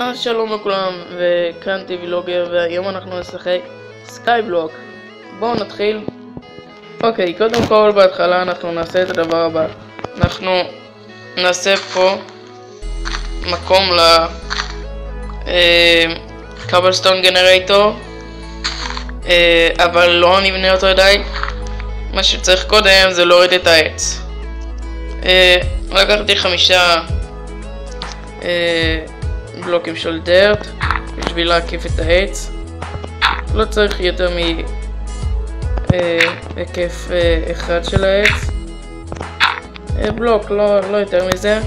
אז שלום לכולם, וכאן טיבילוגר, והיום אנחנו נשחק סקייבלוק. בואו נתחיל. אוקיי, קודם כל בהתחלה אנחנו נעשה את הדבר הבא. אנחנו נעשה פה מקום לקבלסטון גנרייטור, אבל לא נבנה אותו די. מה שצריך קודם זה להוריד את העץ. לקחתי 5 בלוקים של דרט בשביל להקיף את העץ. לא צריך יותר מהיקף אחד של העץ, בלוק, לא יותר מזה.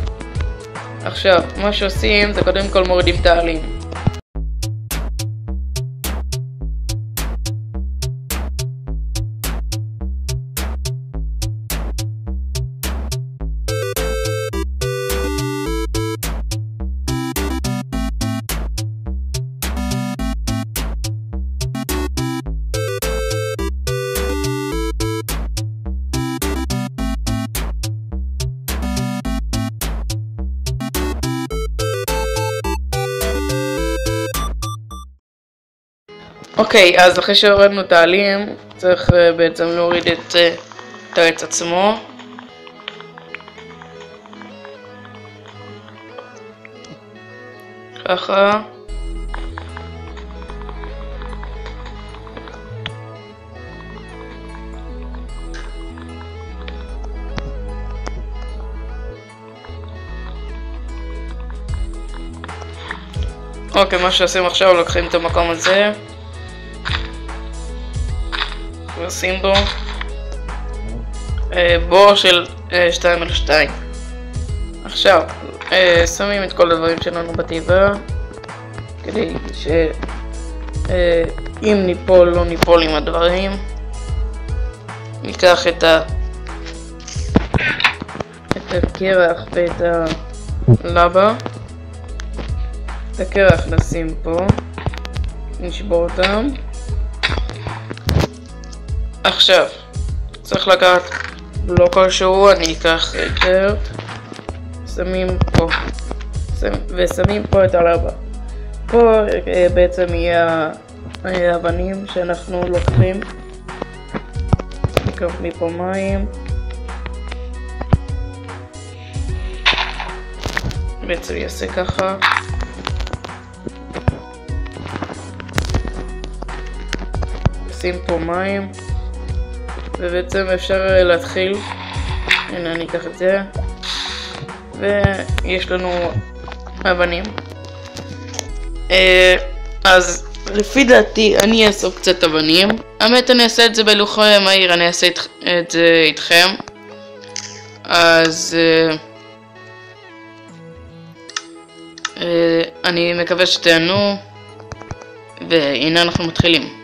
עכשיו מה שעושים זה קודם כל מורידים את העלים. אוקיי, אז אחרי שהורדנו את העלים, צריך בעצם להוריד את העץ עצמו. ככה. אוקיי, מה שעושים עכשיו, לוקחים את המקום הזה נשים בו בור של 2x2. עכשיו שמים את כל הדברים שלנו בתיבה כדי שאם ניפול לא ניפול עם הדברים. ניקח את הקרח ואת הלבה. את הקרח נשים פה, נשבור אותם. עכשיו צריך לקחת בלוק כלשהו, אני אקח דרט, שמים פה ושמים פה את הלבה. פה בעצם יהיה האבנים שאנחנו לוקחים. ניקח מפה מים, בעצם יעשה ככה. שים פה מים ובעצם אפשר להתחיל. הנה אני אקח את זה ויש לנו אבנים. אז לפי דעתי אני אאסוף קצת אבנים. האמת אני אעשה את זה בלוח מהיר, אני אעשה את זה איתכם. אז אני מקווה שתהנו, והנה אנחנו מתחילים.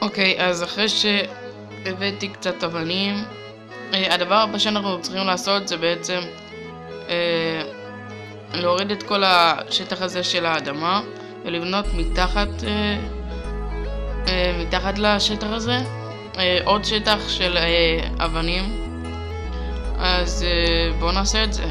אוקיי, אז אחרי שהבאתי קצת אבנים, הדבר הבא שאנחנו צריכים לעשות זה בעצם להוריד את כל השטח הזה של האדמה ולבנות מתחת לשטח הזה עוד שטח של אבנים. אז בואו נעשה את זה.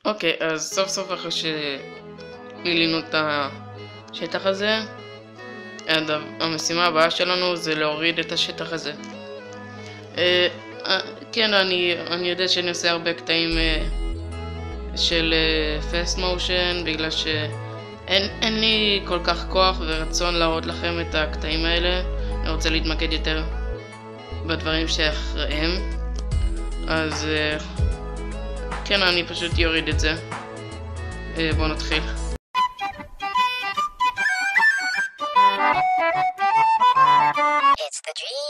אוקיי, אז סוף סוף אחרי שמילינו את השטח הזה, המשימה הבאה שלנו זה להוריד את השטח הזה. כן, אני יודע שאני עושה הרבה קטעים של fast motion בגלל שאין לי כל כך כוח ורצון להראות לכם את הקטעים האלה. אני רוצה להתמקד יותר בדברים שאחריהם, אז כן, אני פשוט יוריד את זה. בואו נתחיל. It's the dream.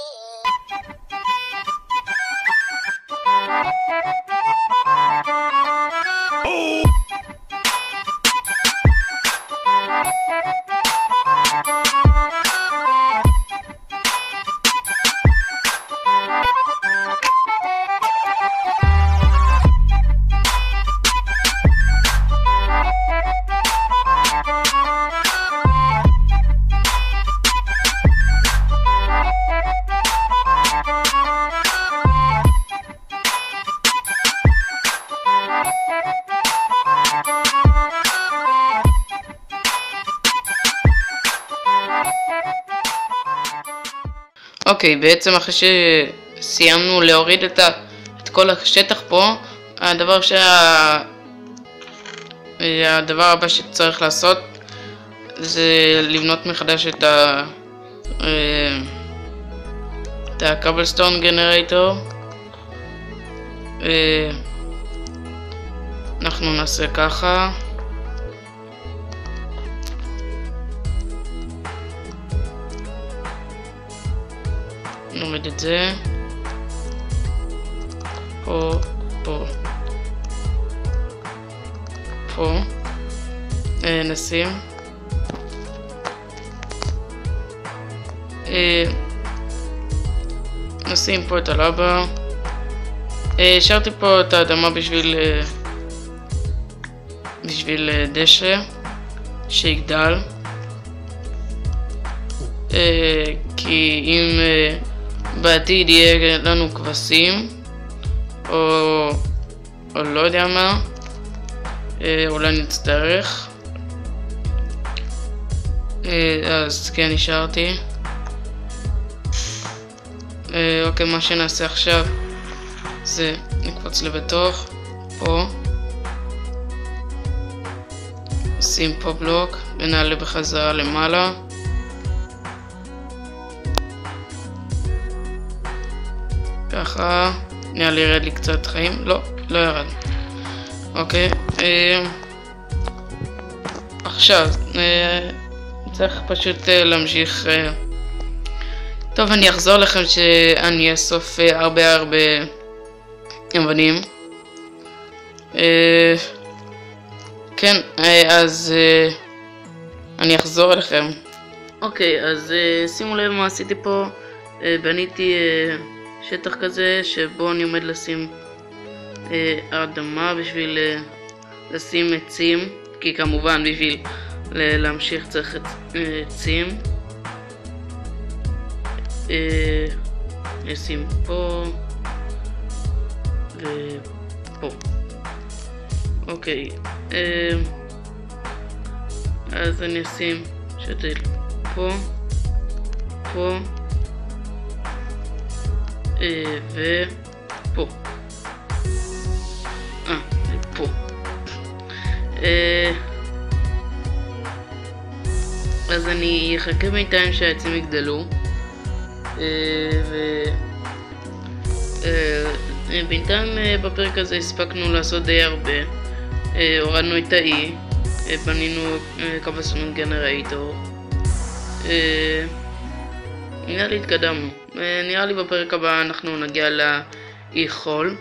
אוקיי, בעצם אחרי שסיימנו להוריד את כל השטח פה, הדבר הבא שצריך לעשות זה לבנות מחדש את הקובלסטון גנרטור. אנחנו נעשה ככה. נוריד את זה פה, נשים נשים פה את הלבה. השארתי פה את האדמה בשביל דשא שיגדל, כי אם בעתיד יהיה לנו כבשים או לא יודע מה, אולי נצטרך, אז כן, השארתי. אוקיי, מה שנעשה עכשיו זה נקפוץ לבתוך פה, שים פה בלוק ונעלה בחזרה למעלה. ככה, נראה לי ירד לי קצת חיים. לא ירד. אוקיי, עכשיו צריך פשוט להמשיך. טוב, אני אחזור לכם שאני אאסוף הרבה אבנים. כן, אז אני אחזור אליכם. אוקיי, אז שימו לב מה עשיתי פה. בניתי שטח כזה שבו אני עומד לשים אדמה בשביל לשים עצים, כי כמובן בשביל להמשיך צריך עצים. נשים פה ופה. אוקיי, אז אני אשים שתל פה, פה ופה. ופה. אז אני אחכה בינתיים שהעצים יגדלו, בינתיים בפרק הזה הספקנו לעשות די הרבה. הורדנו את האי, בנינו קבסון גנרייטור, נראה לי התקדמנו. נראה לי בפרק הבא אנחנו נגיע לאי חול.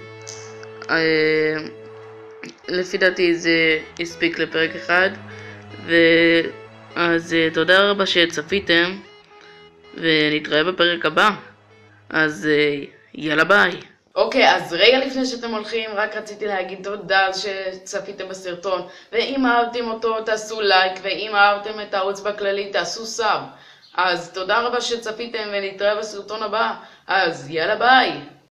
לפי דעתי זה הספיק לפרק אחד, אז תודה רבה שצפיתם ונתראה בפרק הבא. אז יאללה ביי. אוקיי, אז רגע לפני שאתם הולכים, רק רציתי להגיד תודה שצפיתם בסרטון, ואם אהבתם אותו תעשו לייק, ואם אהבתם את הערוץ בכללי תעשו סאב. אז תודה רבה שצפיתם ונתראה בסרטון הבא. אז יאללה ביי.